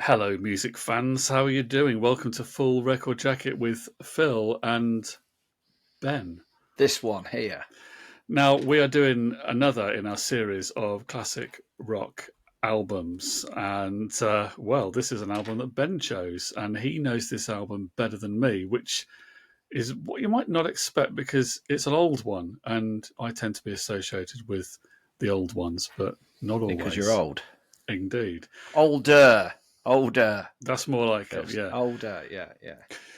Hello, music fans. How are you doing? Welcome to Full Record Jacket with Phil and Ben. This one here. Now, we are doing another in our series of classic rock albums. And, well, this is an album that Ben chose, and he knows this album better than me, which is what you might not expect because it's an old one, and I tend to be associated with the old ones, but not always. Because you're old. Indeed. Older. That's more like it, yeah. Older, yeah.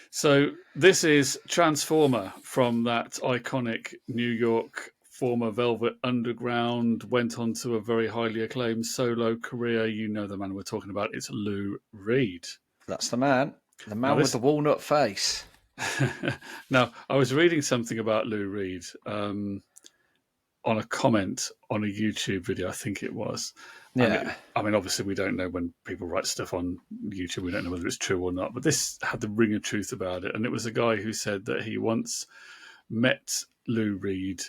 So this is Transformer from that iconic New York former Velvet Underground, went on to a very highly acclaimed solo career. You know the man we're talking about. It's Lou Reed. That's the man. The man with the walnut face. Now, I was reading something about Lou Reed on a comment on a YouTube video, I think it was. Yeah. I mean, obviously, we don't know when people write stuff on YouTube. We don't know whether it's true or not. But this had the ring of truth about it. And it was a guy who said that he once met Lou Reed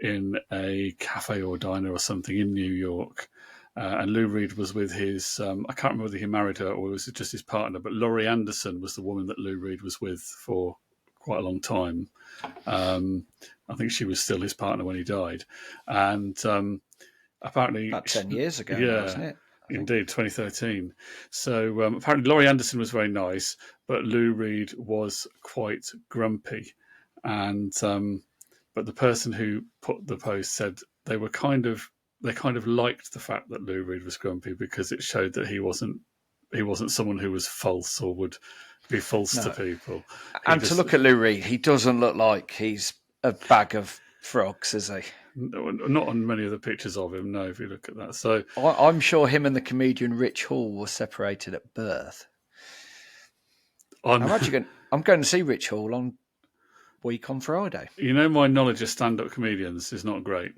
in a cafe or diner or something in New York. And Lou Reed was with his, I can't remember whether he married her or was it just his partner, but Laurie Anderson was the woman that Lou Reed was with for quite a long time. I think she was still his partner when he died. And apparently... About 10 years ago, wasn't it? Indeed, 2013. So apparently Laurie Anderson was very nice, but Lou Reed was quite grumpy. And but the person who put the post said they kind of liked the fact that Lou Reed was grumpy because it showed that he wasn't someone who was false or would be false to people. To look at Lou Reed, he doesn't look like he's a bag of frogs, is he? Not on many of the pictures of him, no, if you look at that. So I'm sure him and the comedian Rich Hall were separated at birth. I'm going to see Rich Hall on Friday. You know, my knowledge of stand-up comedians is not great.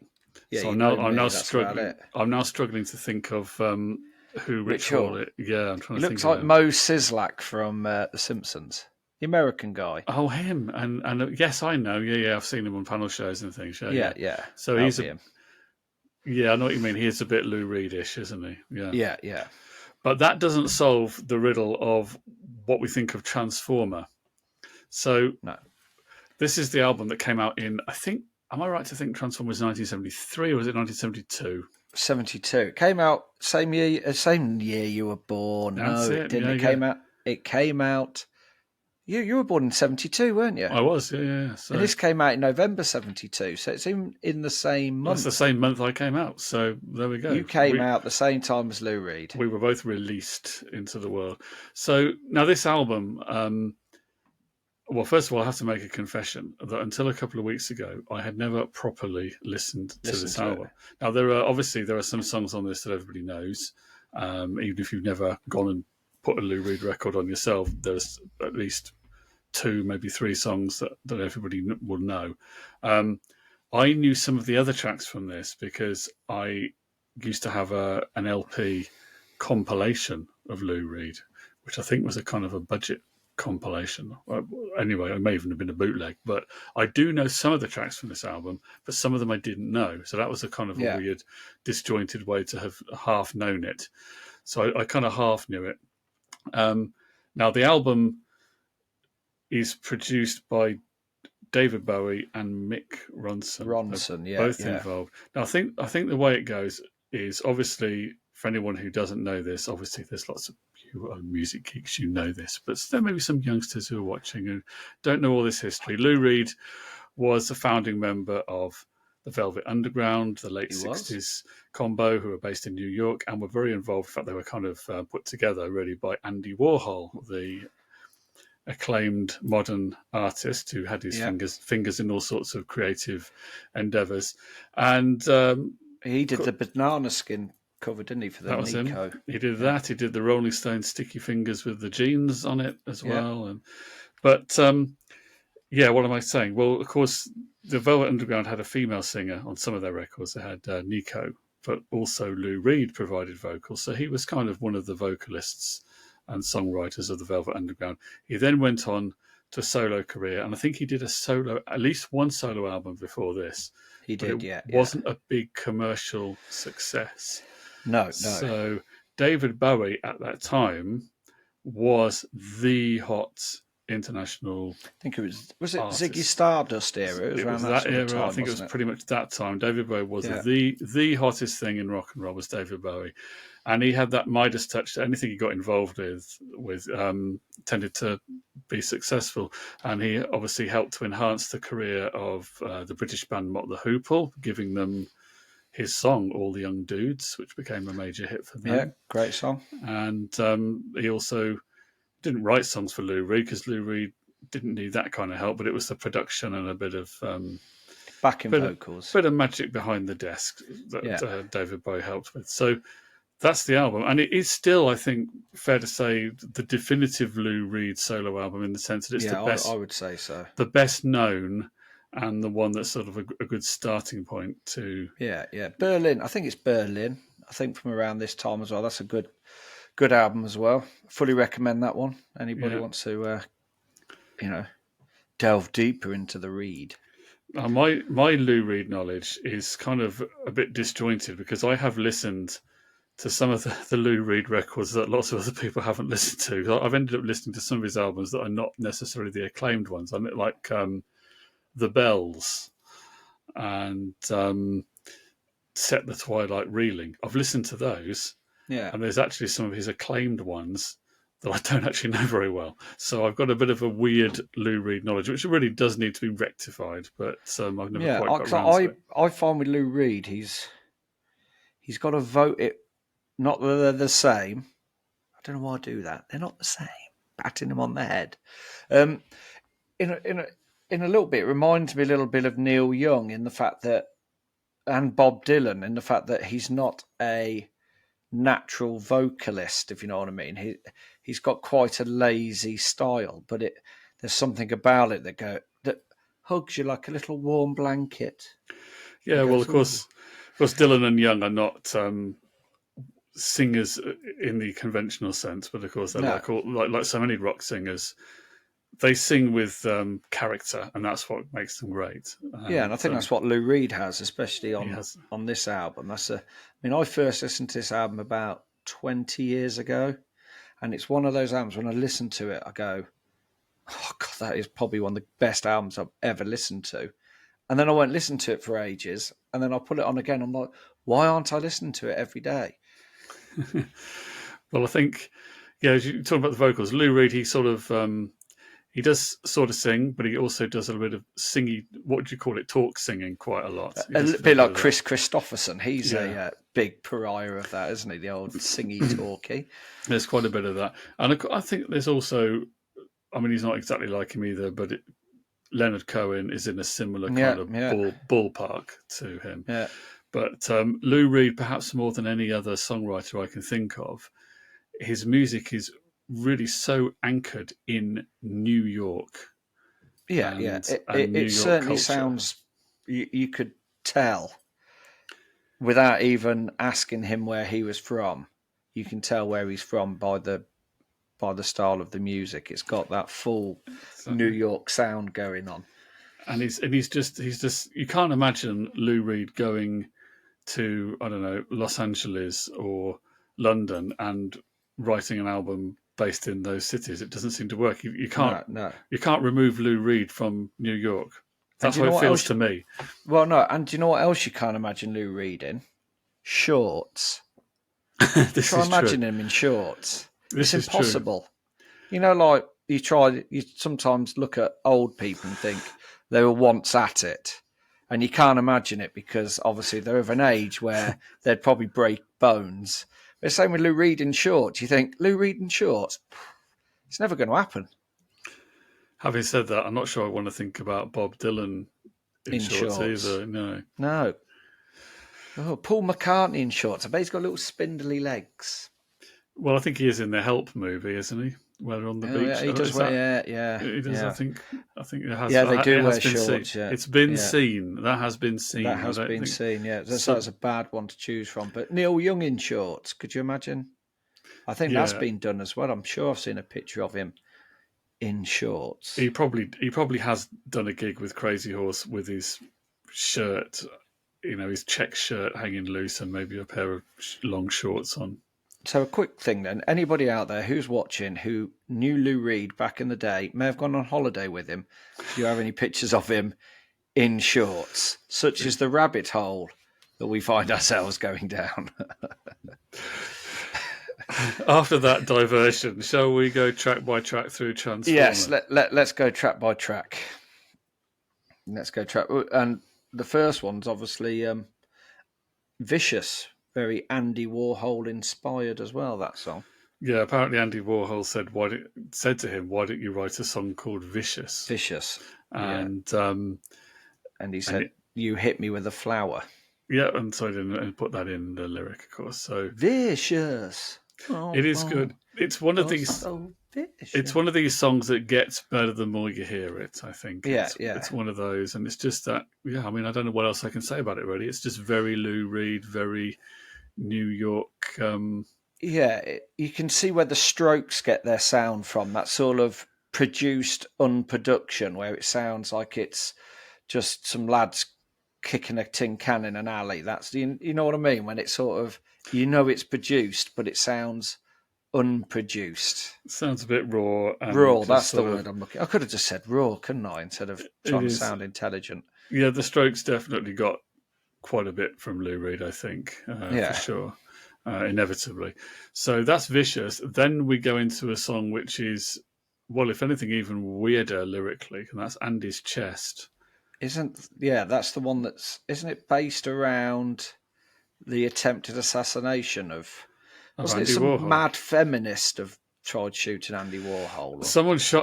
Yeah, so I'm now struggling to think of who Rich Hall is. Yeah, I'm trying to think. Looks like Mo Sizlak from The Simpsons. The American guy. Oh, him. And yes, I know. Yeah, I've seen him on panel shows and things. Yeah. So he's him. Yeah, I know what you mean. He is a bit Lou Reed-ish, isn't he? Yeah. But that doesn't solve the riddle of what we think of Transformer. So no. This is the album that came out in, I think, am I right to think Transformer was 1973 or was it 1972? 72. It came out same year you were born. That's no, it didn't. It came out. You were born in 72, weren't you? I was, yeah. So, and this came out in November 72, so it's in the same month. That's the same month I came out, so there we go. You came out the same time as Lou Reed. We were both released into the world. So now this album, well, first of all, I have to make a confession that until a couple of weeks ago, I had never properly listened to this album. Now, there are some songs on this that everybody knows, even if you've never gone and put a Lou Reed record on yourself, there's at least 2, maybe 3 songs that everybody will know. I knew some of the other tracks from this because I used to have an LP compilation of Lou Reed, which I think was a kind of a budget compilation. Anyway, it may even have been a bootleg, but I do know some of the tracks from this album, but some of them I didn't know. So that was a kind of a weird, disjointed way to have half known it. So I kind of half knew it. Now, the album is produced by David Bowie and Mick Ronson. Both involved. Now, I think the way it goes is, obviously, for anyone who doesn't know this, obviously there's lots of you music geeks, you know this, but there may be some youngsters who are watching who don't know all this history. Lou Reed was a founding member of the Velvet Underground, the late 60s combo, who were based in New York and were very involved. In fact, they were kind of put together really by Andy Warhol, the acclaimed modern artist who had his fingers in all sorts of creative endeavours. And he did the banana skin cover, didn't he, for the that was Nico? Him. He did that. He did the Rolling Stones Sticky Fingers with the jeans on it as well. But what am I saying? Well, of course, the Velvet Underground had a female singer on some of their records. They had Nico, but also Lou Reed provided vocals. So he was kind of one of the vocalists and songwriters of the Velvet Underground. He then went on to a solo career, and I think he did at least one solo album before this. He did, wasn't a big commercial success. No. So David Bowie at that time was the hot international I think it was it Ziggy artist. Stardust era? It was It around was that that sort of era. I time, think it was wasn't it? pretty much that time. David Bowie was Yeah. the hottest thing in rock and roll was David Bowie, and he had that Midas touch. Anything he got involved with tended to be successful, and he obviously helped to enhance the career of the British band Mott the Hoople, giving them his song "All the Young Dudes," which became a major hit for Yeah, them. great song. And he also didn't write songs for Lou Reed because Lou Reed didn't need that kind of help, but it was the production and a bit of Backing bit of, vocals. bit of magic behind the desk Yeah. that David Bowie helped with. So that's the album, and it is still, I think, fair to say, the definitive Lou Reed solo album in the sense that it's the best. I would say so. The best known, and the one that's sort of a good starting point to. Yeah. Berlin. I think it's Berlin. I think from around this time as well. That's a good album as well. Fully recommend that one. Anybody wants to, delve deeper into the Reed. My Lou Reed knowledge is kind of a bit disjointed because I have listened to some of the Lou Reed records that lots of other people haven't listened to. I've ended up listening to some of his albums that are not necessarily the acclaimed ones. I mean, like The Bells and Set the Twilight Reeling. I've listened to those, and there's actually some of his acclaimed ones that I don't actually know very well. So I've got a bit of a weird Lou Reed knowledge, which really does need to be rectified, but I've never quite got around to it. I find with Lou Reed, he's got to vote it. Not that they're the same. I don't know why I do that. They're not the same. Patting them on the head. In a little bit, it reminds me a little bit of Neil Young in the fact that, and Bob Dylan in the fact that he's not a natural vocalist, if you know what I mean. He's got quite a lazy style, but there's something about it that hugs you like a little warm blanket. Yeah, well, of course, Dylan and Young are not singers in the conventional sense, but of course they're like so many rock singers. They sing with character, and that's what makes them great. And I think that's what Lou Reed has, especially on this album. I first listened to this album about 20 years ago, and it's one of those albums when I listen to it, I go, "Oh God, that is probably one of the best albums I've ever listened to." And then I won't listen to it for ages, and then I'll put it on again. I'm like, why aren't I listening to it every day? Well, I think, as you talk about the vocals, Lou Reed, he sort of he does sort of sing, but he also does a little bit of singy. What do you call it? Talk singing quite a lot. A bit like Chris Christopherson. He's a big pariah of that, isn't he? The old singy talky. There's quite a bit of that, and I think there's also. I mean, he's not exactly like him either, but Leonard Cohen is in a similar kind of ballpark to him. Yeah. But Lou Reed, perhaps more than any other songwriter I can think of, his music is really so anchored in New York. It certainly sounds. You could tell without even asking him where he was from. You can tell where he's from by the style of the music. It's got that full New York sound going on. And he's just you can't imagine Lou Reed going to, I don't know, Los Angeles or London and writing an album based in those cities. It doesn't seem to work. You can't you can't remove Lou Reed from New York. That's how it feels to me. Well, no, and do you know what else you can't imagine Lou Reed in? Shorts. Try imagining him in shorts. It's impossible. True. You know, like you sometimes look at old people and think they were once at it. And you can't imagine it because obviously they're of an age where they'd probably break bones. But same with Lou Reed in shorts. You think, Lou Reed in shorts? It's never going to happen. Having said that, I'm not sure I want to think about Bob Dylan in shorts either. No. Oh, Paul McCartney in shorts. I bet he's got little spindly legs. Well, I think he is in the Help movie, isn't he? Where they're on the beach. Yeah, he does. He does. Yeah. I think it has. Yeah, they do wear shorts. Seen. Yeah. It's been seen. That has been seen. That has been seen. Yeah, that's a bad one to choose from. But Neil Young in shorts. Could you imagine? I think that's been done as well. I'm sure I've seen a picture of him in shorts. He probably has done a gig with Crazy Horse with his shirt, his check shirt hanging loose and maybe a pair of long shorts on. So a quick thing then. Anybody out there who's watching who knew Lou Reed back in the day, may have gone on holiday with him. Do you have any pictures of him in shorts, such as the rabbit hole that we find ourselves going down? After that diversion, shall we go track by track through Transformer? Yes, let's go track by track. Let's go track. And the first one's obviously Vicious, very Andy Warhol inspired as well, that song. Yeah, apparently Andy Warhol said to him, "Why don't you write a song called Vicious?" Vicious. And and he said, "You hit me with a flower." Yeah, and so I didn't put that in the lyric, of course. So Vicious. It is good. It's one of these. So it's one of these songs that gets better the more you hear it. I think. Yeah, It's one of those, and it's just that. Yeah, I mean, I don't know what else I can say about it. Really, it's just very Lou Reed, very New York. You can see where the Strokes get their sound from. That sort of produced unproduction, where it sounds like it's just some lads kicking a tin can in an alley. That's you know what I mean? When it's sort of it's produced, but it sounds unproduced. It sounds a bit raw. Raw, that's the word I'm looking. I could have just said raw, couldn't I? Instead of trying to sound intelligent. Yeah, the Strokes definitely got quite a bit from Lou Reed, I think, for sure. Inevitably. So that's Vicious. Then we go into a song which is, well, if anything, even weirder lyrically, and that's Andy's Chest. That's the one isn't it based around the attempted assassination of wasn't it some Warhol. Mad feminist have tried shooting Andy Warhol?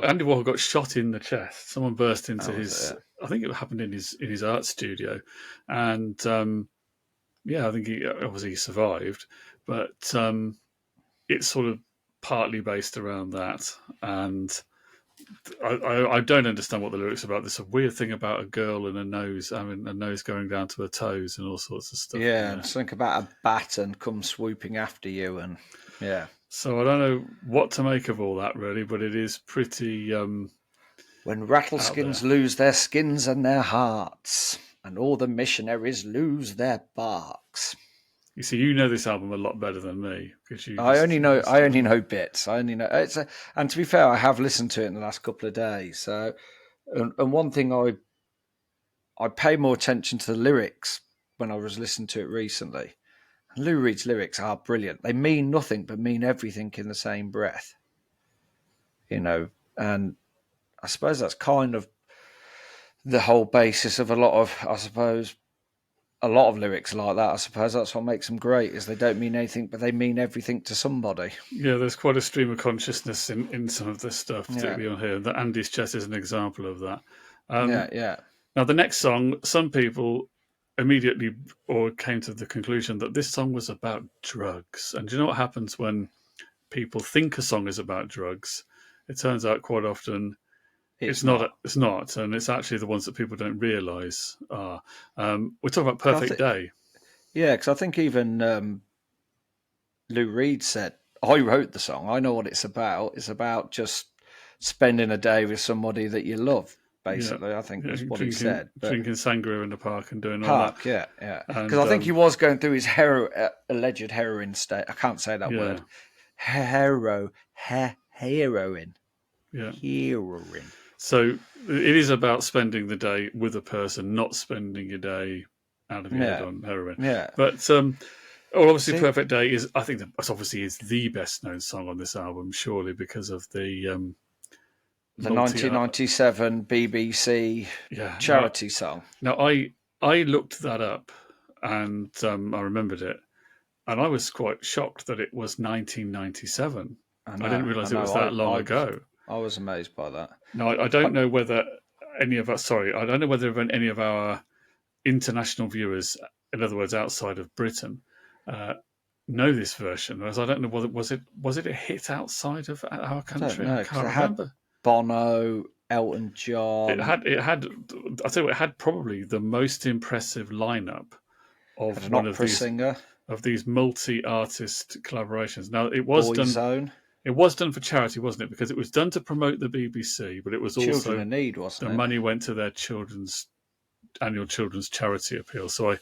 Andy Warhol got shot in the chest. Someone burst into his, I think it happened in his art studio. And I think he obviously survived, but it's sort of partly based around that. And I don't understand what the lyrics are about. There's a weird thing about a girl and a nose going down to her toes and all sorts of stuff. Yeah, and think about a bat and come swooping after you, and So I don't know what to make of all that really, but it is pretty. When rattleskins lose their skins and their hearts, and all the missionaries lose their barks. You see, you know this album a lot better than me because I only know bits. I only know and to be fair, I have listened to it in the last couple of days. So, and one thing I pay more attention to the lyrics when I was listening to it recently. And Lou Reed's lyrics are brilliant. They mean nothing but mean everything in the same breath. And I suppose that's kind of the whole basis of a lot of lyrics like that. I suppose that's what makes them great, is they don't mean anything, but they mean everything to somebody. Yeah, there's quite a stream of consciousness in some of this stuff, particularly on here. The Andy's Chest is an example of that. Now, the next song, some people immediately came to the conclusion that this song was about drugs. And do you know what happens when people think a song is about drugs? It turns out quite often it's not. It's not, and it's actually the ones that people don't realise are. We're talking about Perfect Day. Yeah, because I think even Lou Reed said, I wrote the song. I know what it's about. It's about just spending a day with somebody that you love, basically. I think that's what he said. Drinking sangria in the park and doing all that. Yeah. Because I think he was going through his alleged heroin state. I can't say that word. Heroin. Yeah. Heroin. So it is about spending the day with a person, not spending your day out of your head on heroin. Yeah. But obviously, Perfect Day is. I think that obviously is the best known song on this album, surely because of the 1997 BBC charity song. Now I looked that up, and I remembered it, and I was quite shocked that it was 1997. I didn't realise it was that long ago. I was amazed by that. No, I don't know whether any of us. Sorry, I don't know whether any of our international viewers, in other words, outside of Britain, know this version. As I don't know whether was it a hit outside of our country? I can't remember. Bono, Elton John. It had. I tell you, it had probably the most impressive lineup of one of these multi-artist collaborations. Now it was done. It was done for charity, wasn't it? Because it was done to promote the BBC, but it was also Children in Need, wasn't it? The money went to their annual children's charity appeal. So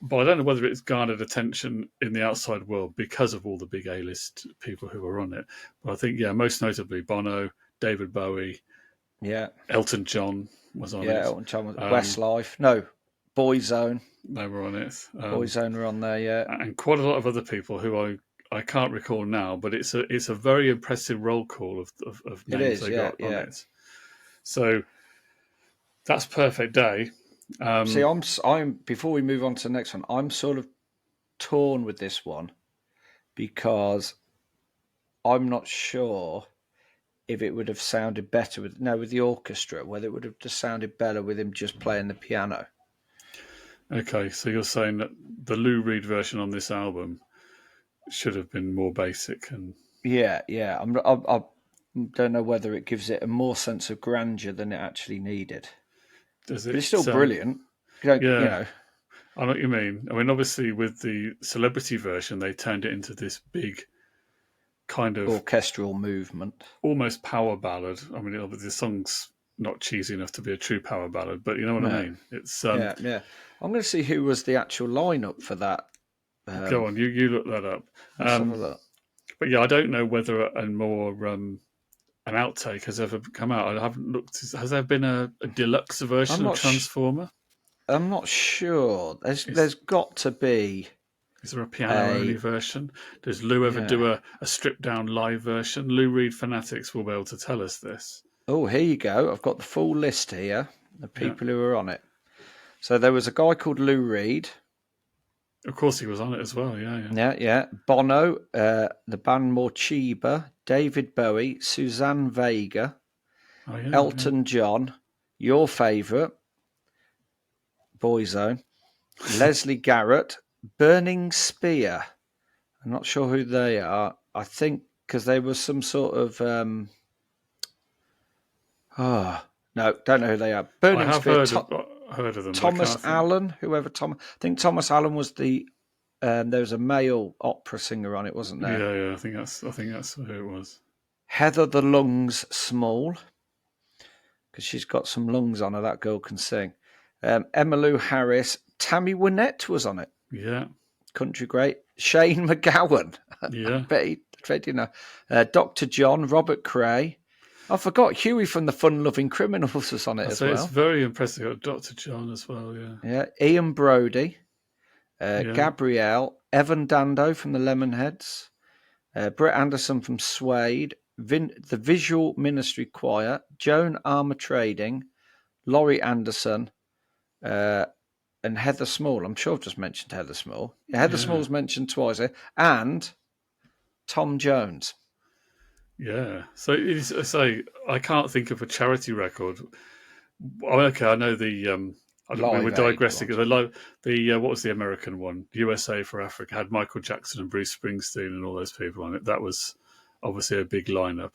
but I don't know whether it's garnered attention in the outside world because of all the big A-list people who are on it. But I think, yeah, most notably Bono, David Bowie, Yeah, Elton John was on yeah. it. Elton John was Westlife. No, Boyzone. They were on it. Boyzone were on there. Yeah, And quite a lot of other people who I can't recall now, but it's a very impressive roll call of it names is. they Yeah, got on yeah. it. So that's Perfect Day. See, I'm before we move on to the next one, I'm sort of torn with this one because I'm not sure if it would have sounded better with the orchestra, whether it would have just sounded better with him just playing the piano. Okay, so you're saying that the Lou Reed version on this album should have been more basic and Yeah, yeah. I don't know whether it gives it a more sense of grandeur than it actually needed, does but it? it's still brilliant. You Yeah, know, I know what you mean. I mean, obviously, with the celebrity version, they turned it into this big kind of orchestral movement. almost power ballad. I mean, the song's not cheesy enough to be a true power ballad, but you know what I No, mean. It's yeah, yeah. I'm going to see who was the actual lineup for that. go on, you look that up. Let's have a look. But yeah, I don't know whether a more an outtake has ever come out. I haven't looked. Has there been a deluxe I'm version of not. Transformer? I'm not sure. Is There's got to be is there a piano only version? Does Lou ever yeah. do a stripped down live version? Lou Reed fanatics will be able to tell us this. Oh, here you go. I've got the full list here of Yeah, people who were on it. So there was a guy called Lou Reed. of course he was on it as well. Yeah, yeah. Yeah, yeah. Bono, the band Morcheeba, David Bowie, Suzanne Vega, Oh yeah, yeah. Elton John, your favourite, Boyzone, Leslie Garrett, Burning Spear. I'm not sure who they are. I think because they were some sort of no, don't know who they are. I Burning have Spear, heard of them, but I Thomas can't think. Allen, whoever Thomas. I think Thomas Allen was the. There was a male opera singer on it, wasn't there? Yeah, yeah. I think that's who it was. Heather the Lungs Small, because she's got some lungs on her. That girl can sing. Emmylou Harris, Tammy Wynette was on it. Yeah, Country great. Shane McGowan. yeah. I bet you know. Dr. John, Robert Cray. I forgot Huey from the Fun Loving Criminals was on it as So it's well. very impressive. Dr. John as well. Yeah, Yeah, Ian Brody, yeah. Gabrielle, Evan Dando from the Lemonheads, Brett Anderson from Suede, the Visual Ministry Choir, Joan Armour Trading, Laurie Anderson, and Heather Small. I'm sure I've just mentioned Heather Small. Yeah, Heather Small's mentioned twice here, and Tom Jones. Yeah. So it's, I say I can't think of a charity record. Oh, okay, I know the. We're Live Aid digressing. ones. The what was the American one? USA for Africa had Michael Jackson and Bruce Springsteen and all those people on it. That was obviously a big lineup,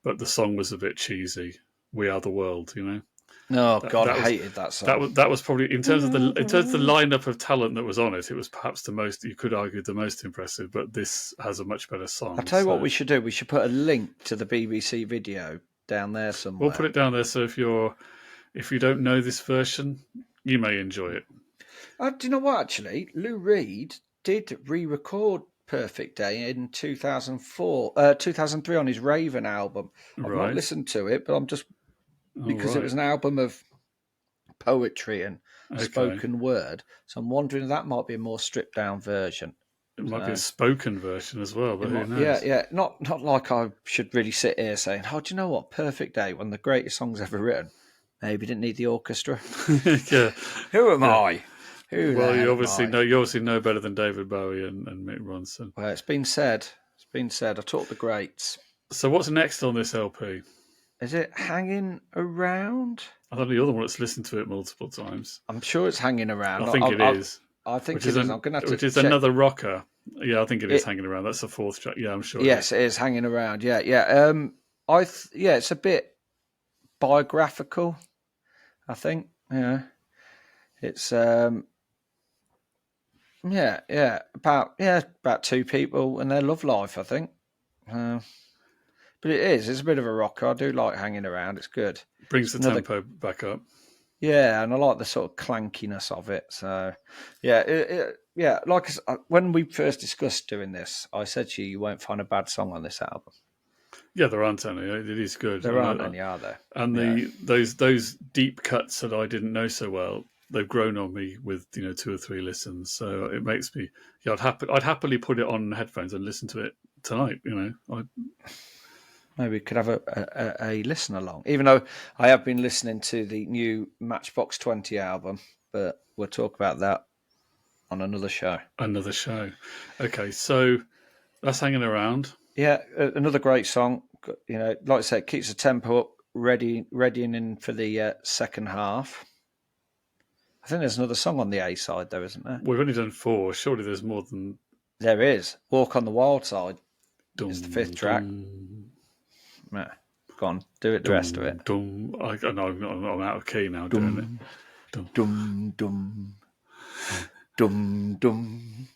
but the song was a bit cheesy. We Are the World, you know. Oh God, That I was hated that song. that was probably in terms of the lineup of talent that was on it. It was perhaps the most, you could argue, the most impressive. But this has a much better song. I'll tell you what we should do. We should put a link to the BBC video down there somewhere. We'll put it down there. So if you don't know this version, you may enjoy it. Do you know what? Actually, Lou Reed did re-record "Perfect Day" in 2003 on his Raven album. I've not listened to it, but I'm just because it was an album of poetry and spoken word. So I'm wondering if that might be a more stripped down version. It might be a spoken version as well, but who knows? Yeah, yeah. Not like I should really sit here saying, "Oh, do you know what? Perfect Day, one of the greatest songs ever written." Maybe didn't need the orchestra. Yeah. Who am I? You obviously know better than David Bowie and Mick Ronson. Well, it's been said. I taught the greats. So what's next on this LP? Is it Hanging Around? I don't know the other one that's listened to it multiple times. I'm sure it's Hanging Around. I think it is. I think it is. I'm going to have to which is check. Another rocker. Yeah, I think it is Hanging Around. That's the fourth track. Yeah, I'm sure. Yes, it is Hanging Around. Yeah, yeah. It's a bit biographical, I think. Yeah. It's about two people and their love life, I think. But it's a bit of a rocker. I do like Hanging Around. It's good. Brings the tempo back up. Yeah, and I like the sort of clankiness of it. So, yeah, yeah. Like when we first discussed doing this, I said to you, you won't find a bad song on this album. Yeah, there aren't any. It is good, There aren't any, are there? and Yeah. those deep cuts that I didn't know so well, they've grown on me with 2 or 3 listens. So it makes me, yeah, I'd happily put it on headphones and listen to it tonight. Maybe we could have a listen along. Even though I have been listening to the new Matchbox 20 album, but we'll talk about that on another show. Another show. Okay, so that's hanging around. Yeah, another great song. Like I said, it keeps the tempo up, readying for the second half. I think there's another song on the A side, though, isn't there? We've only done 4. Surely there's more than. There is. Walk on the Wild Side is the 5th track. Dum, Yeah. Go on, do it. The rest of it. dum. No, I'm out of key now doing it. Dum. Dum dum dum dum.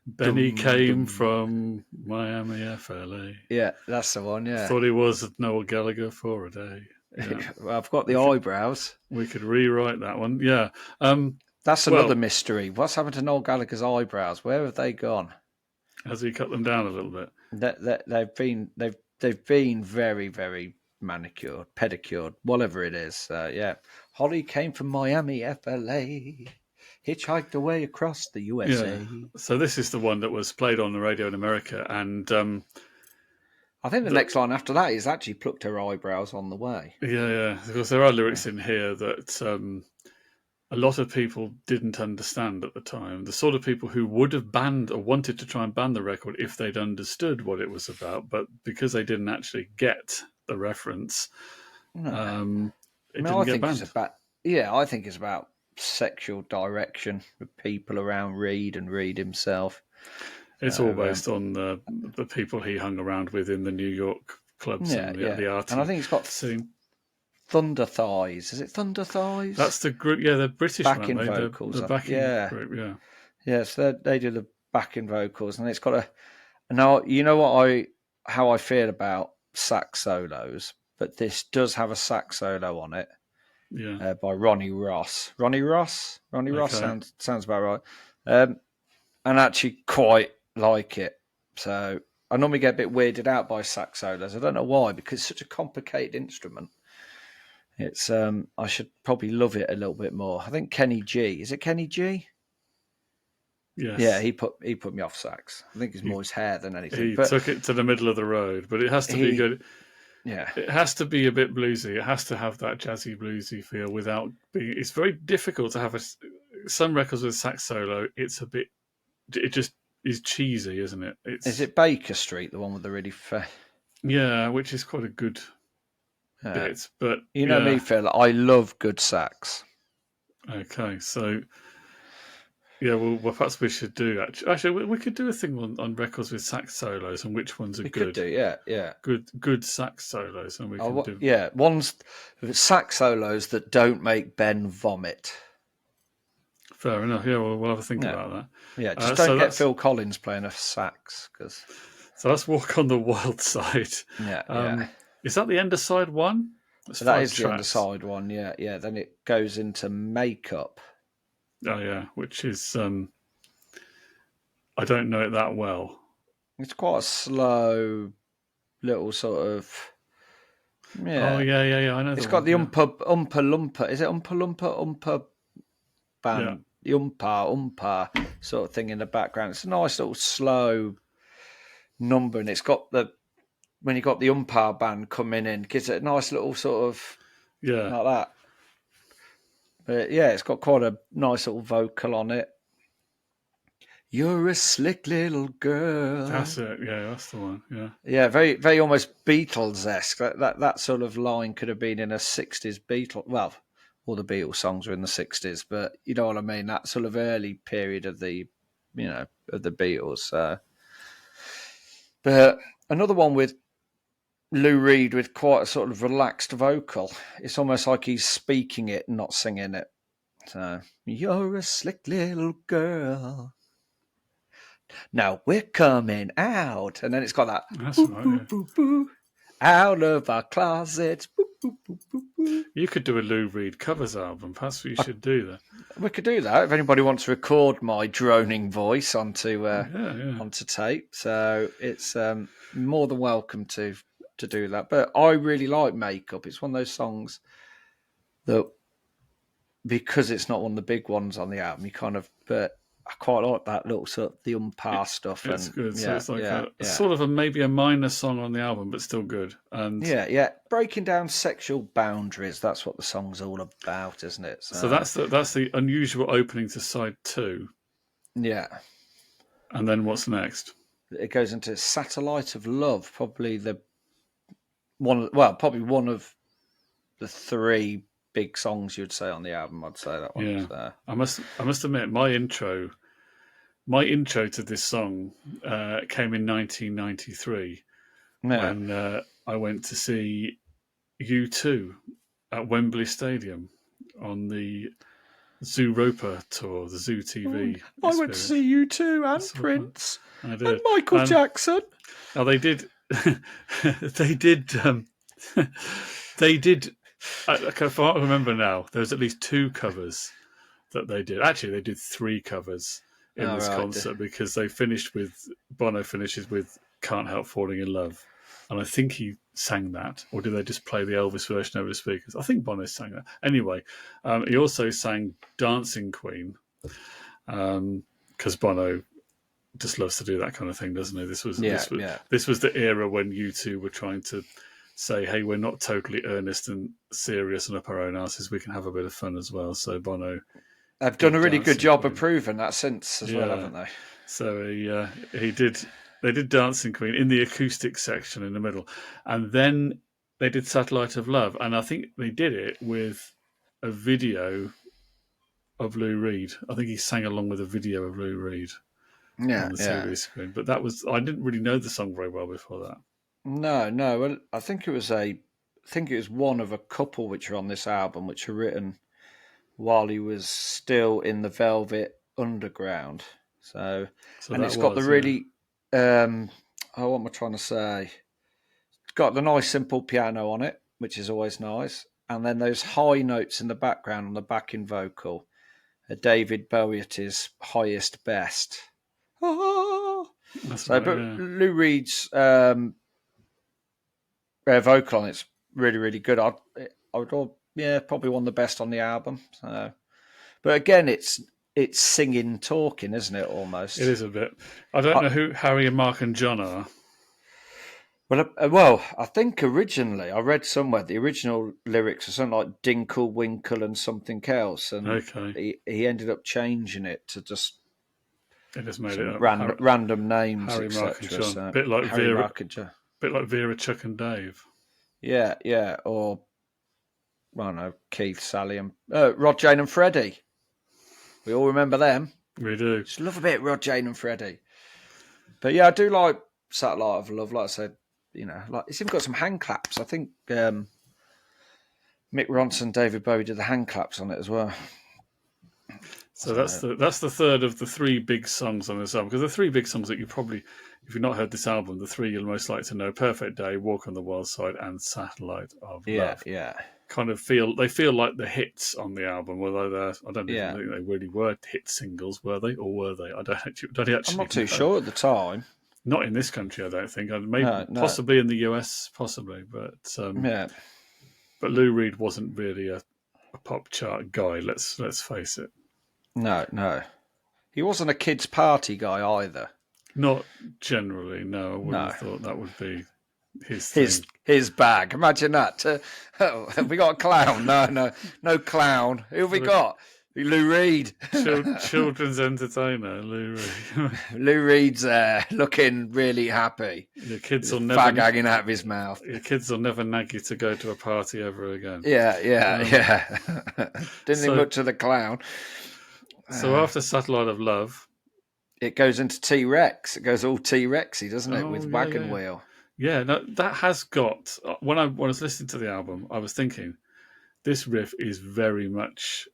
Benny Dum, came dum. from Miami, FLA. Yeah, that's the one. Yeah. Thought he was Noel Gallagher for a day. Yeah. Well, I've got the eyebrows. We could rewrite that one. Yeah. That's another mystery. What's happened to Noel Gallagher's eyebrows? Where have they gone? Has he cut them down a little bit? They've been very, very manicured, pedicured, whatever it is. Yeah. Holly came from Miami, FLA. Hitchhiked away across the USA. Yeah. So this is the one that was played on the radio in America, and I think the next line after that is actually plucked her eyebrows on the way. yeah, because there are lyrics in here that a lot of people didn't understand at the time. The sort of people who would have banned or wanted to try and ban the record if they'd understood what it was about, but because they didn't actually get the reference, No. it didn't get banned. I think it's about sexual direction with people around Reed and Reed himself. It's all based on the people he hung around with in the New York clubs and the art. And I think it's got scene. Thunder Thighs. Is it Thunder Thighs? That's the group. Yeah, they're British backing one, vocals. The backing group. Yeah. Yeah, so they do the backing vocals, and it's got a. Now you know how I feel about sax solos, but this does have a sax solo on it. Yeah. By Ronnie Ross. Ronnie Ross sounds about right. And actually quite like it. So I normally get a bit weirded out by sax solos. I don't know why, because it's such a complicated instrument. It's I should probably love it a little bit more. I think Kenny G. Is it Kenny G? Yes. Yeah, he put me off sax. I think it's more his hair than anything. He took it to the middle of the road, but it has to be good. Yeah, it has to be a bit bluesy. It has to have that jazzy bluesy feel without being. It's very difficult to have some records with sax solo. It's a bit. It just is cheesy, isn't it? Is it Baker Street, the one with the really yeah, which is quite a good bit. But you know me, Phil. I love good sax. Okay, so. Yeah, well, perhaps we should do actually. We could do a thing on records with sax solos and which ones are good. Could do, yeah. Good sax solos, and we can do. Yeah, ones sax solos that don't make Ben vomit. Fair enough. Yeah, well, we'll have a think about that. Yeah, just don't get Phil Collins playing a sax, because. So let's Walk on the Wild Side. Yeah. Is that the end of side 1? So that is the end of side 1. Yeah. Then it goes into Makeup. Oh yeah, which is I don't know it that well. It's quite a slow little sort of. Yeah. Oh yeah. I know. It's got the Oompa Loompa. Is it Oompa Loompa band? Yeah. The Oompa sort of thing in the background. It's a nice little slow number, and it's got when you got the Oompa band coming in, gives it a nice little sort of like that. But yeah, it's got quite a nice little vocal on it. You're a slick little girl. That's it. Yeah, that's the one. Yeah. Yeah, very, very almost Beatles-esque. That sort of line could have been in a 60s Beatles. Well, all the Beatles songs are in the 60s, but you know what I mean? That sort of early period of the Beatles. But another one with Lou Reed with quite a sort of relaxed vocal. It's almost like he's speaking it, not singing it. So, you're a slick little girl. Now we're coming out. And then it's got that. That's right. Boo, boo, boo. out of our closets. Boop, boop, boop, boop, boop. You could do a Lou Reed covers album. Perhaps you should do that. We could do that if anybody wants to record my droning voice onto tape. So it's more than welcome to do that. But I really like Makeup. It's one of those songs that, because it's not one of the big ones on the album, you kind of, but I quite like that little sort of the stuff. It's and good. Yeah, So it's like sort of maybe a minor song on the album, but still good. And breaking down sexual boundaries. That's what the song's all about, isn't it? So that's the unusual opening to side 2. Yeah. And then what's next? It goes into Satellite of Love, probably one of the 3 big songs you'd say on the album. I'd say that one. Yeah. So. I must admit, my intro to this song came in 1993 when I went to see U2 at Wembley Stadium on the Zoo Roper tour, the Zoo TV. I went to see U2 and Prince I did. And Michael Jackson. Now they did. They did. They did. If I remember now, there's at least 2 covers that they did. Actually, they did 3 covers in this concert, because they finished with Bono finishes with "Can't Help Falling in Love," and I think he sang that, or did they just play the Elvis version over the speakers? I think Bono sang that. Anyway, he also sang "Dancing Queen," because Bono just loves to do that kind of thing, doesn't he? This was the era when U2 were trying to say, hey, we're not totally earnest and serious and up our own asses. We can have a bit of fun as well. So Bono, they've done a really good job of proving that since as well, haven't they? So he did. They did Dancing Queen in the acoustic section in the middle, and then they did Satellite of Love, and I think they did it with a video of Lou Reed. I think he sang along with a video of Lou Reed on the TV screen. But I didn't really know the song very well before that. No. Well, I think it was one of a couple which are on this album, which are written while he was still in the Velvet Underground. So and it's got the really, what am I trying to say? It's got the nice simple piano on it, which is always nice, and then those high notes in the background on the backing vocal. David Bowie at his highest best. Lou Reed's vocal on it's really, really good. I would probably one of the best on the album. So, but again, it's singing, talking, isn't it? Almost. It is a bit. I don't know who Harry and Mark and John are. Well, I think originally I read somewhere the original lyrics are something like Dinkle, Winkle, and something else, and he ended up changing it to just. It just made it random names, Harry, Mark, and John. So, bit like Harry, Vera, Mark and John. Bit like Vera, Chuck, and Dave. Yeah, or I don't know, Keith, Sally, and Rod, Jane, and Freddie. We all remember them. We do. Just love a bit of Rod, Jane, and Freddie. But yeah, I do like Satellite of Love. Like I said, like it's even got some hand claps. I think Mick Ronson, David Bowie did the hand claps on it as well. So that's the third of the 3 big songs on this album. Because the 3 big songs that you probably, if you've not heard this album, the 3 you'll most like to know: "Perfect Day," "Walk on the Wild Side," and "Satellite of Love." Yeah. Kind of feel like the hits on the album, although I don't even think they really were hit singles, were they? Or were they? I don't actually. I'm not too sure at the time. Not in this country, I don't think. Maybe possibly in the US, possibly, but But Lou Reed wasn't really a pop chart guy. Let's face it. No. He wasn't a kids' party guy either. Not generally, no. I wouldn't have thought that would be his thing. His bag. Imagine that. Have we got a clown? No clown. Who have we got? Lou Reed. Children's entertainer, Lou Reed. Lou Reed's looking really happy. Your kids will never fag hanging out of his mouth. Your kids will never nag you to go to a party ever again. Yeah. Didn't think much of the clown. So after Satellite of Love, it goes into T-Rex. It goes all T-Rexy, doesn't it, with Wagon Wheel? Yeah, no, that has got. When I was listening to the album, I was thinking, this riff is very much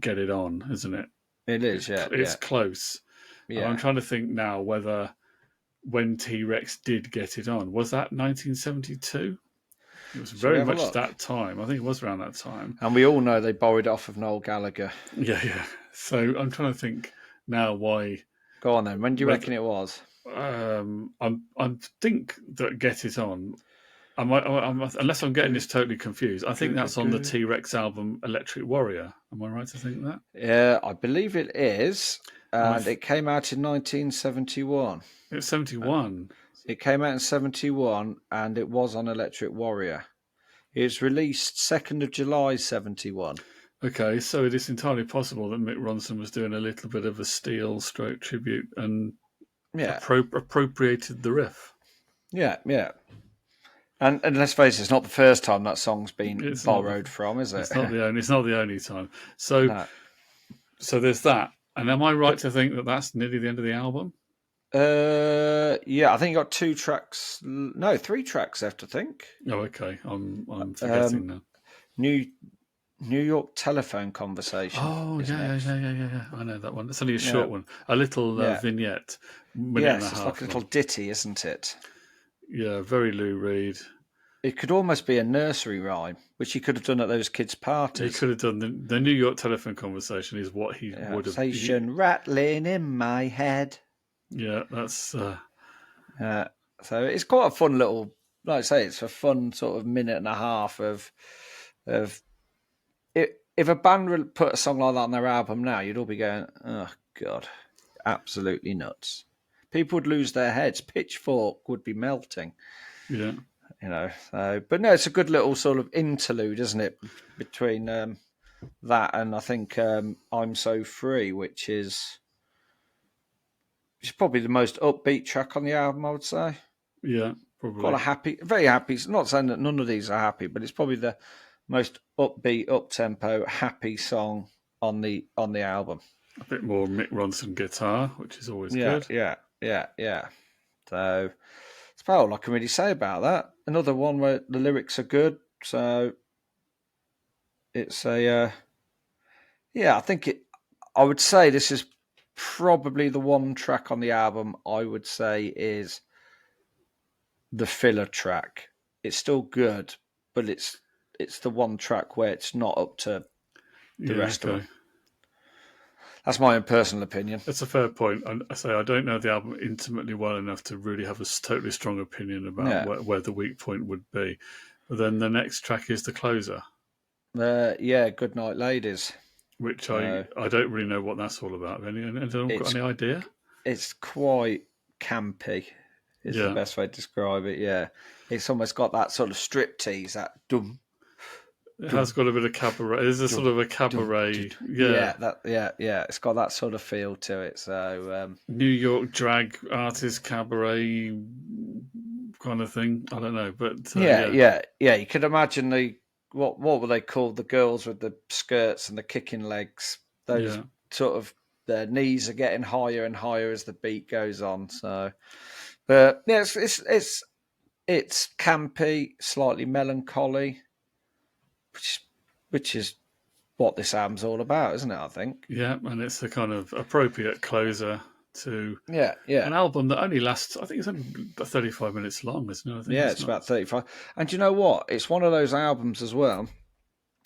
Get It On, isn't it? It is, It's close. Yeah. And I'm trying to think now whether when T-Rex did get it on. Was that 1972? It was Shall we very have a much look? that time. I think it was around that time. And we all know they borrowed it off of Noel Gallagher. Yeah, yeah. So I'm trying to think now why. Go on then. When do you Whether reckon it was? I think that Get It On. Unless I'm getting this totally confused. I think that's on the T-Rex album Electric Warrior. Am I right to think that? Yeah, I believe it is. And And it came out in 1971. it's 71. It came out in 71 and it was on Electric Warrior. It's released 2nd of July 71. Okay, so it is entirely possible that Mick Ronson was doing a little bit of a steel stroke tribute and Yeah, appropriated the riff. yeah, yeah. And let's face it, it's not the first time that song's been It's not borrowed from, is it? It's not the only. It's not the only time. So No. so there's that. And am I right to think that that's nearly the end of the album? Yeah, I think you got 2 tracks. No, 3 tracks left, I think. Oh, okay. I'm forgetting now. New York telephone conversation. Oh, yeah. I know that one. It's only a Yeah. short one. A little vignette. Minute and a Yes, it's half like a little long. ditty, isn't it? Yeah, very Lou Reed. It could almost be a nursery rhyme, which he could have done at those kids' He parties. could have done the New York telephone conversation is what he would have. Station rattling in my head. Yeah, that's. So it's quite a fun little, like I say, it's a fun sort of minute and a half of it. If a band would put a song like that on their album now, you'd all be going, "Oh God, absolutely nuts!" People would lose their heads. Pitchfork would be melting. Yeah. But no, it's a good little sort of interlude, isn't it, between that and I think I'm So Free, which is probably the most upbeat track on the album, I would say. Yeah, probably. Quite a happy, very happy. Not saying that none of these are happy, but it's probably the most upbeat, up-tempo, happy song on the album. A bit more Mick Ronson guitar, which is always good. Yeah. So that's about all I can really say about that. Another one where the lyrics are good. So it's I think I would say this is probably the one track on the album I would say is the filler track. It's still good, but it's the one track where it's not up to the rest of them. That's my own personal opinion. That's a fair point. I say I don't know the album intimately well enough to really have a totally strong opinion about where the weak point would be. But then the next track is the closer. Good Night Ladies. Which I don't really know what that's all about. Anyone got any idea? It's quite campy, is the best way to describe it, yeah. It's almost got that sort of striptease, that dum. It has got a bit of cabaret. There's a sort of a cabaret. Yeah. It's got that sort of feel to it. So New York drag artist cabaret kind of thing. I don't know, but yeah. You could imagine what were they called? The girls with the skirts and the kicking legs. Those sort of their knees are getting higher and higher as the beat goes on. So, but yeah, it's campy, slightly melancholy. Which is what this album's all about, isn't it? I think. Yeah, and it's a kind of appropriate closer to an album that only lasts. I think it's only about 35 minutes long, isn't it? I think it's about 35. And you know what? It's one of those albums as well.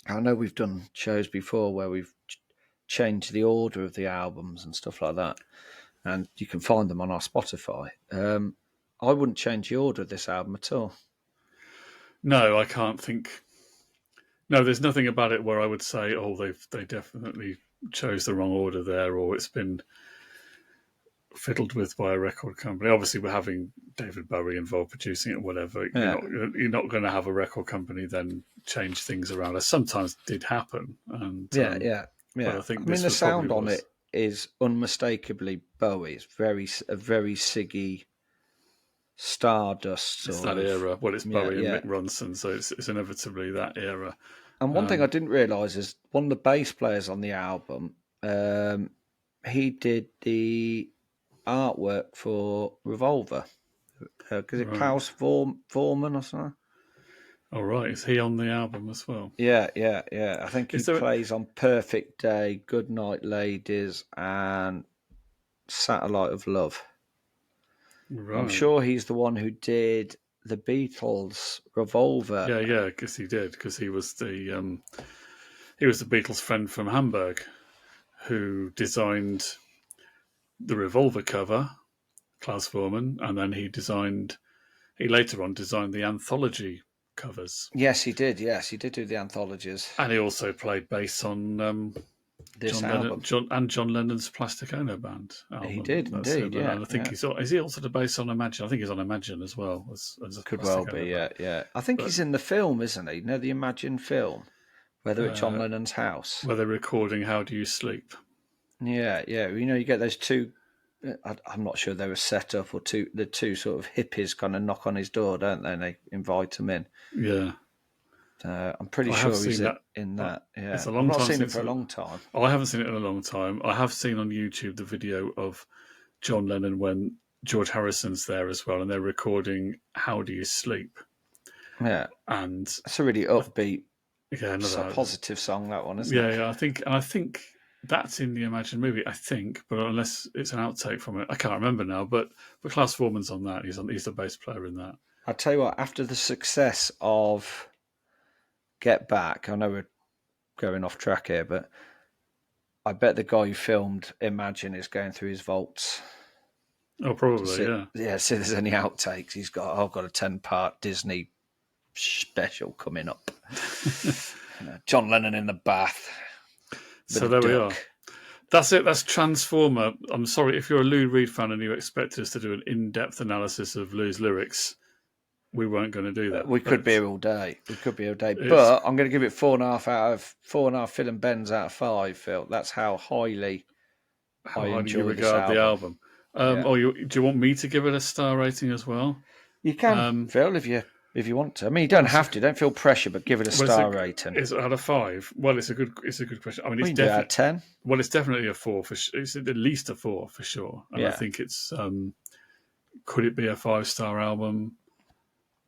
I know we've done shows before where we've changed the order of the albums and stuff like that, and you can find them on our Spotify. I wouldn't change the order of this album at all. No, I can't think. No, there's nothing about it where I would say, "Oh, they definitely chose the wrong order there," or it's been fiddled with by a record company. Obviously, we're having David Bowie involved producing it, whatever. You're not going to have a record company then change things around. As sometimes did happen. And But I think the sound on it is unmistakably Bowie. It's a very Siggy. Stardust. It's that era. Well, it's Bowie and Mick Ronson, so it's inevitably that era. And one thing I didn't realise is one of the bass players on the album, he did the artwork for Revolver. Because it Klaus Vorman or something. Oh, right. Is he on the album as well? Yeah. I think he plays on Perfect Day, Goodnight Ladies, and Satellite of Love. I'm Right. sure he's the one who did the Beatles Revolver. Yeah, because he did, because he was the Beatles' friend from Hamburg who designed the Revolver cover, Klaus Voormann, and then he later on designed the anthology covers. Yes, he did. Yes, he did do the anthologies. And he also played bass on This album. John Lennon's Plastic Ono Band He album. did That's indeed. him. Yeah, And I think yeah. is he also the bass on Imagine? I think he's on Imagine as well as a Could well Plastic be. Ono Yeah, Band. yeah. I think But he's in the film, isn't he? You know, the Imagine film, whether it's John uh, Lennon's house. where they're recording "How Do You Sleep." Yeah, yeah. You know, you get those two. I'm not sure they were set up or the two sort of hippies kind of knock on his door, don't they? And they invite him in. Yeah, I'm pretty I have sure he's seen that. in that. It's Yeah, a I've long not time seen it since for a long time. I haven't seen it in a long time. I have seen on YouTube the video of John Lennon when George Harrison's there as well, and they're recording "How Do You Sleep." Yeah, And it's a really upbeat, yeah, so another positive song. That one, isn't yeah, it? yeah. I think that's in the Imagine movie. I think, but unless it's an outtake from it, I can't remember now. But Klaus Voormann's on that. He's the bass player in that. I tell you what. After the success of Get Back, I know we're going off track here, but I bet the guy who filmed Imagine is going through his vaults Oh, to probably, see, yeah. yeah, see if there's any outtakes. I've got a 10-part Disney special coming up. John Lennon in the bath. So there we are. That's it. That's Transformer. I'm sorry if you're a Lou Reed fan and you expect us to do an in-depth analysis of Lou's lyrics. We weren't going to do that. We could be here all day. But I'm going to give it 4.5 Phil and Ben's out of 5. Phil, that's how highly I do you enjoy this regard the album? Yeah. Do you want me to give it a star rating as well? You can, Phil, if you want to. I mean, you don't have to. Don't feel pressure, but give it a star rating. Is it out of 5? Well, it's a good question. I mean, it's definitely 10. Well, it's definitely a 4 for. It's at least a 4 for sure. And I think it's. Could it be a 5-star album?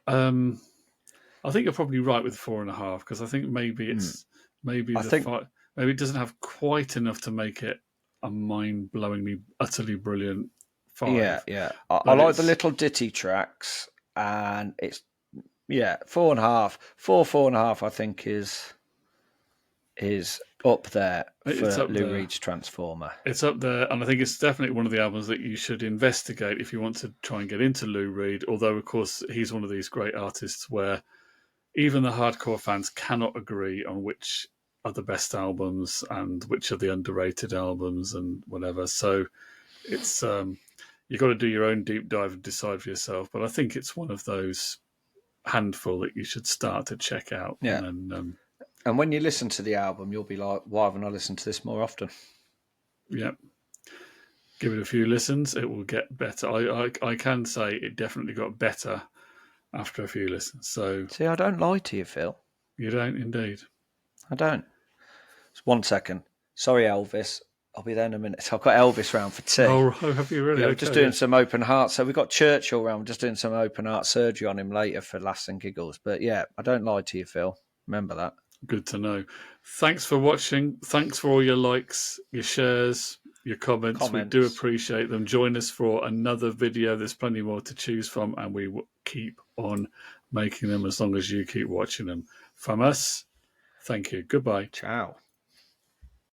I think you're probably right with 4.5 because I think maybe it's maybe it doesn't have quite enough to make it a mind-blowingly, utterly brilliant 5. Yeah. I like the little ditty tracks, and it's 4.5. 4.5. I think is up there for Lou Reed's Transformer. It's up there, and I think it's definitely one of the albums that you should investigate if you want to try and get into Lou Reed. Although, of course, he's one of these great artists where even the hardcore fans cannot agree on which are the best albums and which are the underrated albums and whatever. So it's you've got to do your own deep dive and decide for yourself. But I think it's one of those handful that you should start to check out. Yeah. And when you listen to the album, you'll be like, why haven't I listened to this more often? Yeah. Give it a few listens. It will get better. I can say it definitely got better after a few listens. So see, I don't lie to you, Phil. You don't indeed. I don't. Just 1 second. Sorry, Elvis. I'll be there in a minute. I've got Elvis round for tea. Oh, have you really? Yeah, we're just doing some open heart. So we've got Churchill round. We're just doing some open heart surgery on him later for laughs and giggles. But yeah, I don't lie to you, Phil. Remember that. Good to know. Thanks for watching. Thanks for all your likes, your shares, your comments. We do appreciate them. Join us for another video. There's plenty more to choose from, and we will keep on making them as long as you keep watching them. From us, thank you. Goodbye. Ciao.